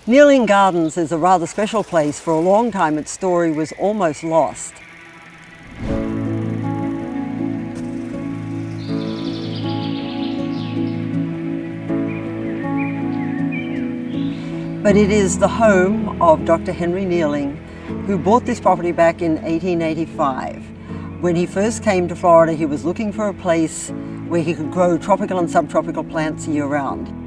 Nehrling Gardens is a rather special place. For a long time its story was almost lost. But it is the home of Dr. Henry Nehrling, who bought this property back in 1885. When he first came to Florida, he was looking for a place where he could grow tropical and subtropical plants year-round.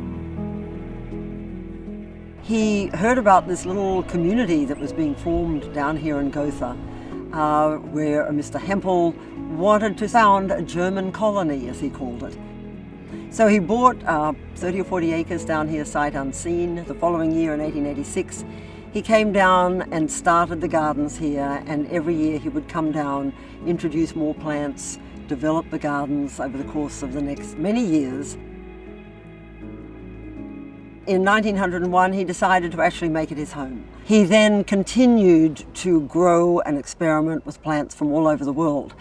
He heard about this little community that was being formed down here in Gotha, where Mr. Hempel wanted to found a German colony, as he called it. So he bought 30 or 40 acres down here, sight unseen. The following year, in 1886, he came down and started the gardens here, and every year he would come down, introduce more plants, develop the gardens over the course of the next many years. In 1901, he decided to actually make it his home. He then continued to grow and experiment with plants from all over the world.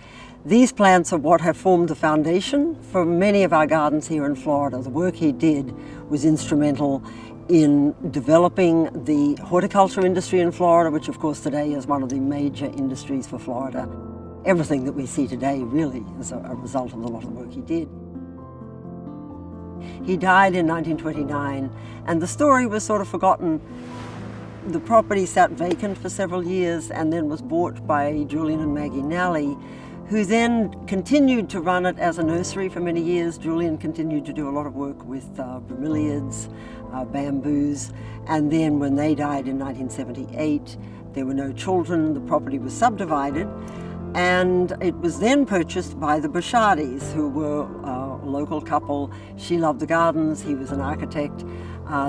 These plants are what have formed the foundation for many of our gardens here in Florida. The work he did was instrumental in developing the horticulture industry in Florida, which of course today is one of the major industries for Florida. Everything that we see today really is a result of a lot of the work he did. He died in 1929, and the story was sort of forgotten. The property sat vacant for several years and then was bought by Julian and Maggie Nally, who then continued to run it as a nursery for many years. Julian continued to do a lot of work with bromeliads, bamboos, and then when they died in 1978, there were no children. The property was subdivided, and it was then purchased by the Bouchardis, who were a local couple. She loved the gardens, he was an architect,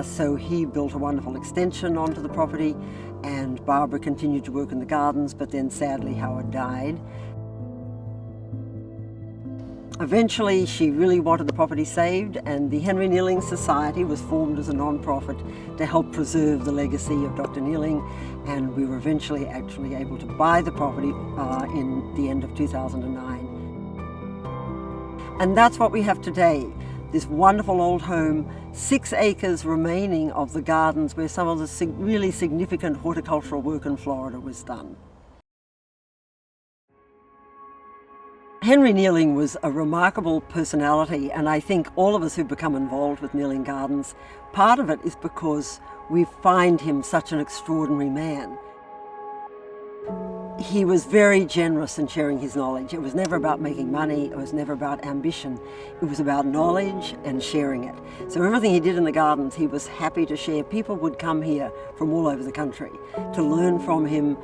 so he built a wonderful extension onto the property, and Barbara continued to work in the gardens, but then sadly Howard died. Eventually, she really wanted the property saved, and the Henry Nehrling Society was formed as a non-profit to help preserve the legacy of Dr. Nehrling, and we were eventually actually able to buy the property in the end of 2009. And that's what we have today, this wonderful old home, 6 acres remaining of the gardens where some of the really significant horticultural work in Florida was done. Henry Nehrling was a remarkable personality, and I think all of us who become involved with Nehrling Gardens, part of it is because we find him such an extraordinary man. He was very generous in sharing his knowledge. It was never about making money, it was never about ambition. It was about knowledge and sharing it. So everything he did in the gardens, he was happy to share. People would come here from all over the country to learn from him.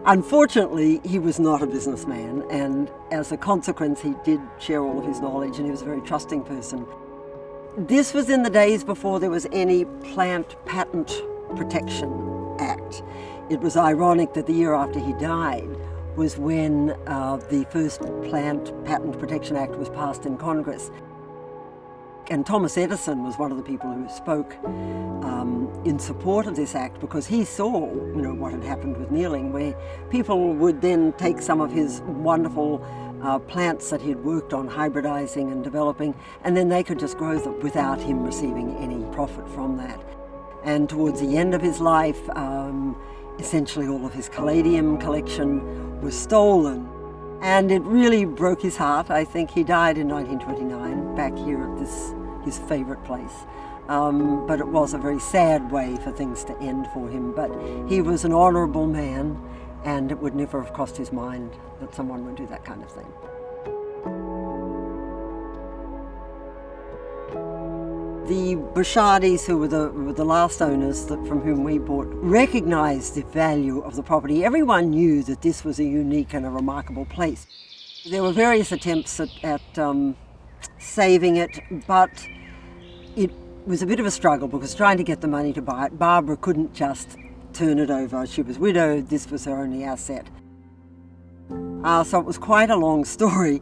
Unfortunately, he was not a businessman, and as a consequence, he did share all of his knowledge, and he was a very trusting person. This was in the days before there was any Plant Patent Protection Act. It was ironic that the year after he died was when the first Plant Patent Protection Act was passed in Congress. And Thomas Edison was one of the people who spoke in support of this act, because he saw, what had happened with Nehrling, where people would then take some of his wonderful plants that he had worked on hybridizing and developing, and then they could just grow them without him receiving any profit from that. And towards the end of his life, essentially all of his caladium collection was stolen. And it really broke his heart. I think he died in 1929 back here at his favorite place. But it was a very sad way for things to end for him. But he was an honorable man, and it would never have crossed his mind that someone would do that kind of thing. The Bouchardis, who were the last owners from whom we bought, recognized the value of the property. Everyone knew that this was a unique and a remarkable place. There were various attempts at saving it, but it was a bit of a struggle, because trying to get the money to buy it, Barbara couldn't just turn it over. She was widowed, this was her only asset. So it was quite a long story.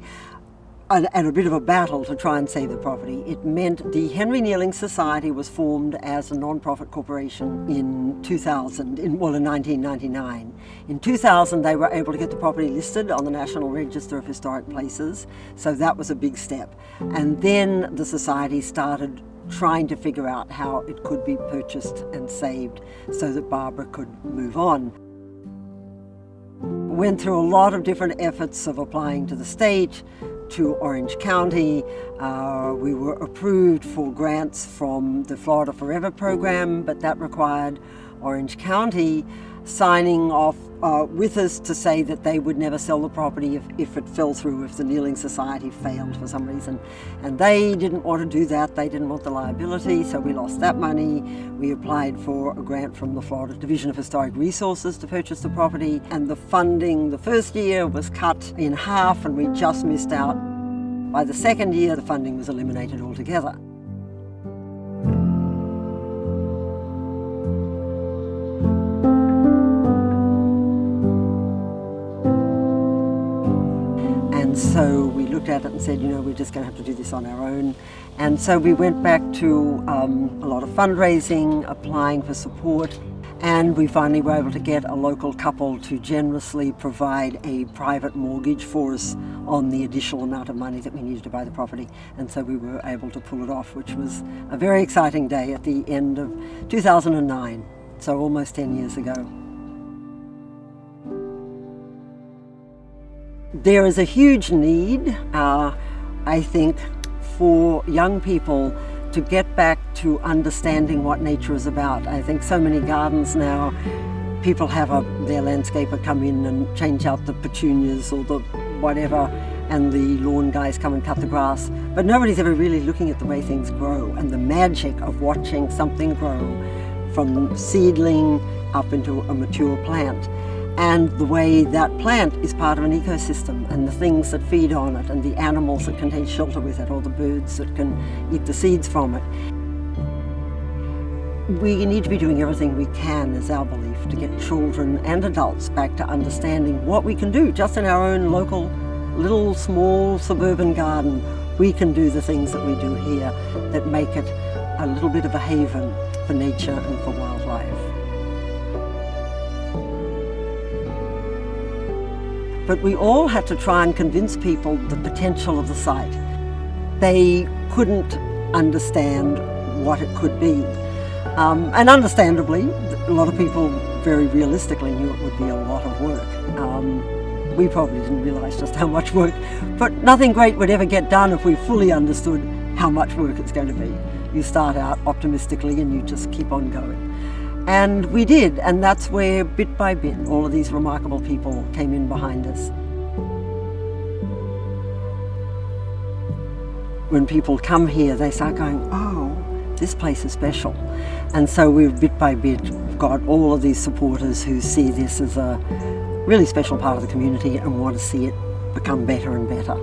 And a bit of a battle to try and save the property. It meant the Henry Nehrling Society was formed as a non-profit corporation in 2000, in 1999. In 2000, they were able to get the property listed on the National Register of Historic Places, so that was a big step. And then the society started trying to figure out how it could be purchased and saved so that Barbara could move on. Went through a lot of different efforts of applying to the state, to Orange County. We were approved for grants from the Florida Forever program, but that required Orange County signing off with us to say that they would never sell the property if it fell through, if the Nehrling Society failed for some reason. And they didn't want to do that. They didn't want the liability, so we lost that money. We applied for a grant from the Florida Division of Historic Resources to purchase the property, and the funding the first year was cut in half and we just missed out. By the second year, the funding was eliminated altogether. And so we looked at it and said, we're just going to have to do this on our own. And so we went back to a lot of fundraising, applying for support, and we finally were able to get a local couple to generously provide a private mortgage for us on the additional amount of money that we needed to buy the property. And so we were able to pull it off, which was a very exciting day at the end of 2009, so almost 10 years ago. There is a huge need, I think, for young people to get back to understanding what nature is about. I think so many gardens now, people have their landscaper come in and change out the petunias or the whatever, and the lawn guys come and cut the grass. But nobody's ever really looking at the way things grow and the magic of watching something grow from seedling up into a mature plant. And the way that plant is part of an ecosystem, and the things that feed on it, and the animals that can take shelter with it, or the birds that can eat the seeds from it. We need to be doing everything we can, is our belief, to get children and adults back to understanding what we can do just in our own local, little, small, suburban garden. We can do the things that we do here that make it a little bit of a haven for nature and for wildlife. But we all had to try and convince people the potential of the site. They couldn't understand what it could be. And understandably, a lot of people very realistically knew it would be a lot of work. We probably didn't realise just how much work, but nothing great would ever get done if we fully understood how much work it's going to be. You start out optimistically and you just keep on going. And we did, and that's where, bit by bit, all of these remarkable people came in behind us. When people come here, they start going, oh, this place is special. And so we've, bit by bit, got all of these supporters who see this as a really special part of the community and want to see it become better and better.